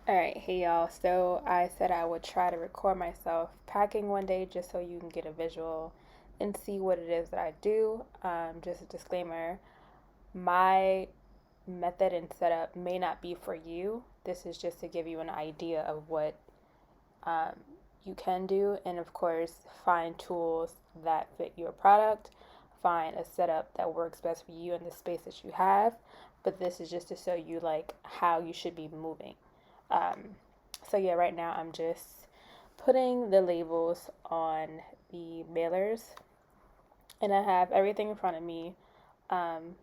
Alright, hey y'all. So I said I would try to record myself packing one day just so you can get a visual and see what it is that I do. Just a disclaimer, my method and setup may not be for you. This is just to give you an idea of what um, you can do, and of course, find tools that fit your product. Find a setup that works best for you in the space that you have. But this is just to show you like how you should be moving. Um, so yeah, right now I'm just putting the labels on the mailers, and I have everything in front of me. Um,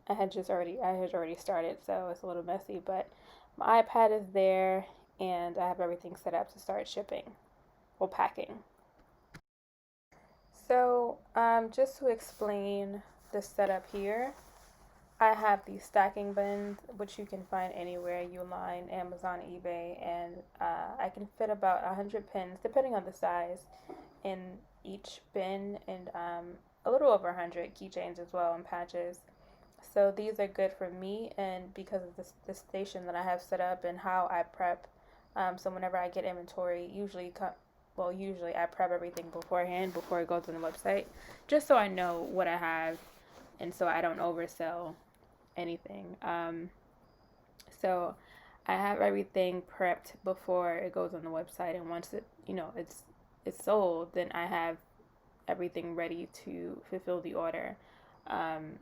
I had already started, so it's a little messy, but my iPad is there, and I have everything set up to start shipping or packing. So just to explain the setup here, I have these stacking bins, which you can find anywhere you line, Amazon, eBay, and I can fit about 100 pins, depending on the size, in each bin, and a little over 100 keychains as well and patches. So these are good for me, and because of the station that I have set up and how I prep. So whenever I get inventory, usually I prep everything beforehand before it goes on the website, just so I know what I have, and so I don't oversell anything. So I have everything prepped before it goes on the website, and once it's sold, then I have everything ready to fulfill the order. Um,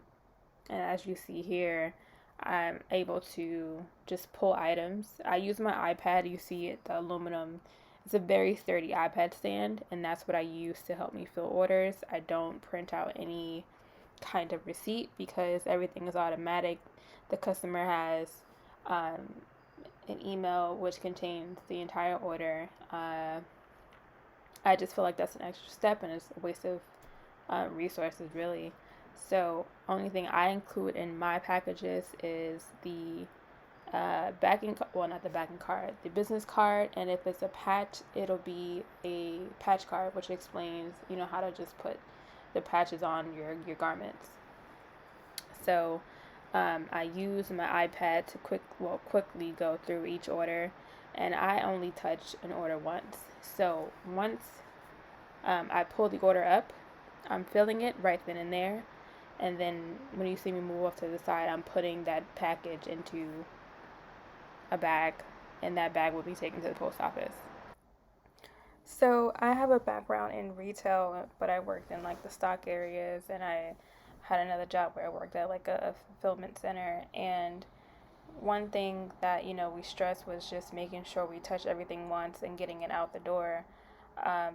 and as you see here, I'm able to just pull items. I use my iPad. You see it, the aluminum. It's a very sturdy iPad stand, and that's what I use to help me fill orders. I don't print out any kind of receipt because everything is automatic. The customer has um, an email which contains the entire order. I just feel like that's an extra step and it's a waste of resources, really. So, only thing I include in my packages is the not the backing card, the business card, and if it's a patch, it'll be a patch card, which explains, how to just put the patches on your garments. So I use my iPad to quickly go through each order, and I only touch an order once. So once I pull the order up, I'm filling it right then and there, and then when you see me move off to the side, I'm putting that package into a bag, and that bag will be taken to the post office. So I have a background in retail, but I worked in like the stock areas, and I had another job where I worked at like a fulfillment center. And one thing that we stressed was just making sure we touch everything once and getting it out the door,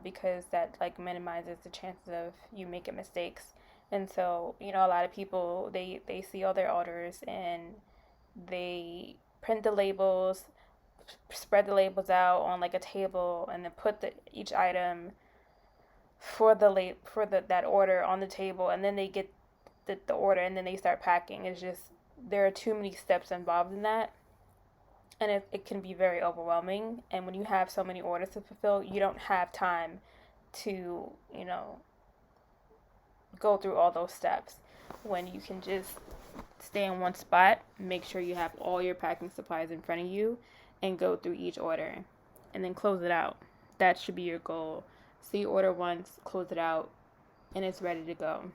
because that like minimizes the chances of you making mistakes. And so a lot of people they see all their orders and they print the labels, spread the labels out on like a table, and then put each item for that order on the table, and then they get the order, and then they start packing. It's just there are too many steps involved in that, and it can be very overwhelming. And when you have so many orders to fulfill, you don't have time to go through all those steps when you can just stay in one spot, make sure you have all your packing supplies in front of you, and go through each order and then close it out. That should be your goal. So you order once, close it out, and it's ready to go.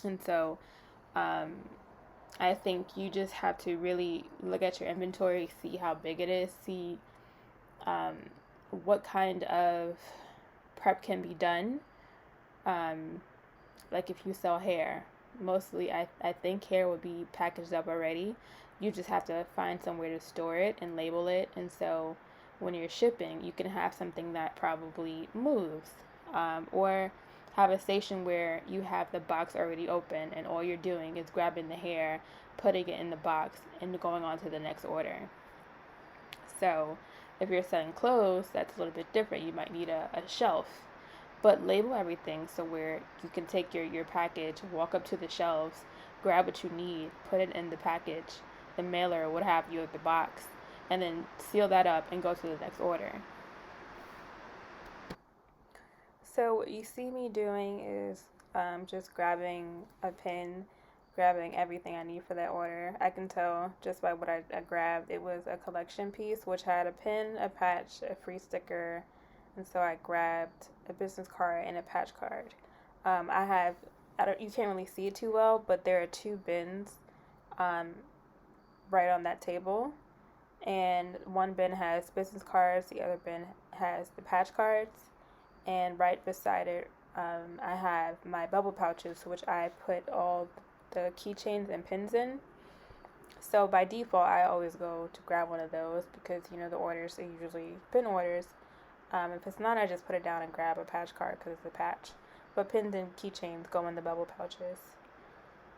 And so um, I think you just have to really look at your inventory, see how big it is, see um, what kind of prep can be done. Um, like if you sell hair, mostly I think hair would be packaged up already. You just have to find somewhere to store it and label it. And so when you're shipping, you can have something that probably moves, or have a station where you have the box already open and all you're doing is grabbing the hair, putting it in the box, and going on to the next order. So if you're selling clothes, that's a little bit different. You might need a shelf, but label everything so where you can take your package, walk up to the shelves, grab what you need, put it in the package, the mailer, what have you, the box, and then seal that up and go to the next order. So what you see me doing is just grabbing a pin grabbing everything I need for that order. I can tell just by what I grabbed. It was a collection piece which had a pin, a patch, a free sticker, and so I grabbed a business card and a patch card. I have, I don't, you can't really see it too well, but there are two bins um, right on that table, and one bin has business cards, the other bin has the patch cards, and right beside it, I have my bubble pouches, which I put all the keychains and pins in. So by default, I always go to grab one of those because the orders are usually pin orders. If it's not, I just put it down and grab a patch card because it's a patch. But pins and keychains go in the bubble pouches.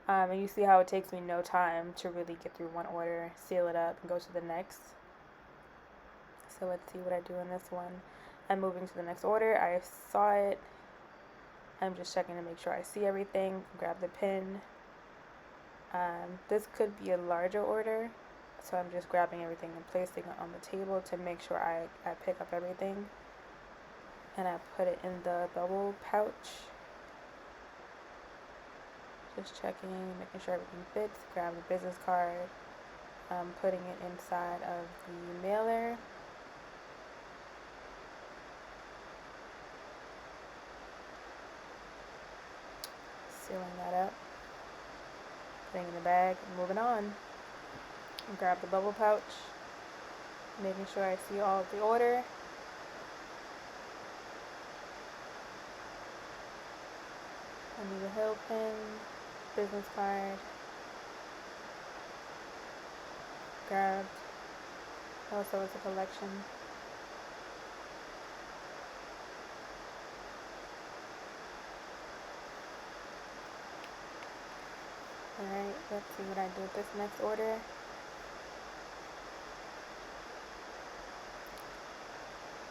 And you see how it takes me no time to really get through one order, seal it up, and go to the next. So let's see what I do in this one. I'm moving to the next order. I saw it. I'm just checking to make sure I see everything. Grab the pin. This could be a larger order, so I'm just grabbing everything and placing it on the table to make sure I pick up everything. And I put it in the bubble pouch. Just checking, making sure everything fits. Grab the business card. Putting it inside of the mailer. Sealing that up. Putting it in the bag and moving on. Grab the bubble pouch. Making sure I see all of the order. I need a hill pin, business card, grabbed. Also, it's a collection. Alright, let's see what I do with this next order.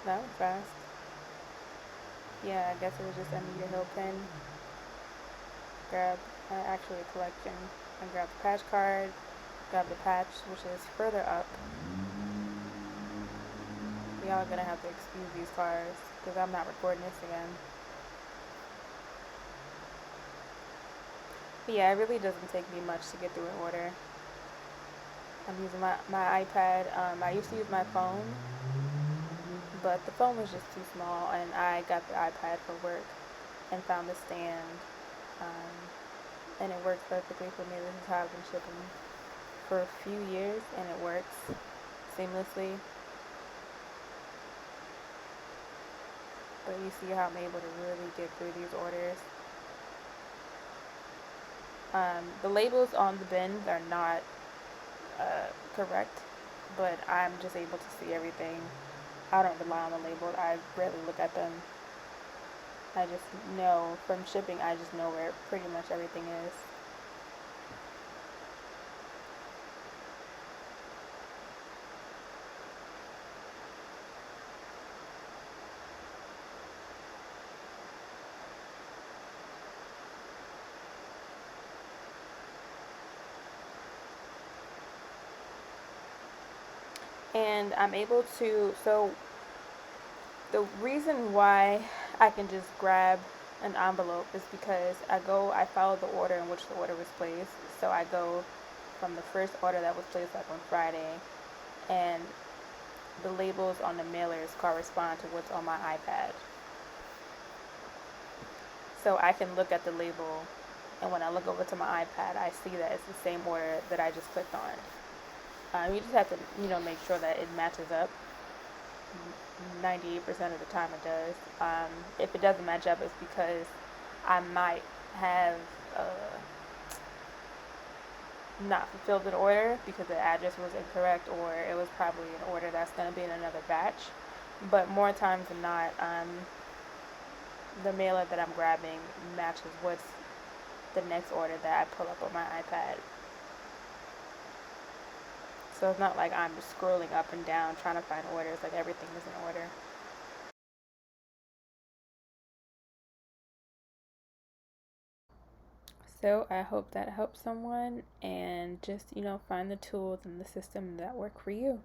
That was fast. Yeah, I guess it was just a meter hill pin. Grab actually a collection. And grab the patch card. Grab the patch, which is further up. Y'all are gonna have to excuse these cars because I'm not recording this again. But yeah, it really doesn't take me much to get through an order. I'm using my iPad. I used to use my phone, but the phone was just too small, and I got the iPad for work and found the stand, and it works perfectly for me. This is how I've been shipping for a few years, and it works seamlessly. But you see how I'm able to really get through these orders. The labels on the bins are not correct, but I'm just able to see everything. I don't rely on the labels. I rarely look at them. I just know from shipping, I just know where pretty much everything is. And I'm able to, so the reason why I can just grab an envelope is because I follow the order in which the order was placed. So I go from the first order that was placed like on Friday, and the labels on the mailers correspond to what's on my iPad. So I can look at the label, and when I look over to my iPad, I see that it's the same order that I just clicked on. You just have to, make sure that it matches up. 98% of the time it does. If it doesn't match up, it's because I might have not fulfilled an order because the address was incorrect, or it was probably an order that's going to be in another batch. But more times than not, the mailer that I'm grabbing matches what's the next order that I pull up on my iPad. So it's not like I'm just scrolling up and down trying to find orders, like everything is in order. So I hope that helps someone, and just, find the tools in the system that work for you.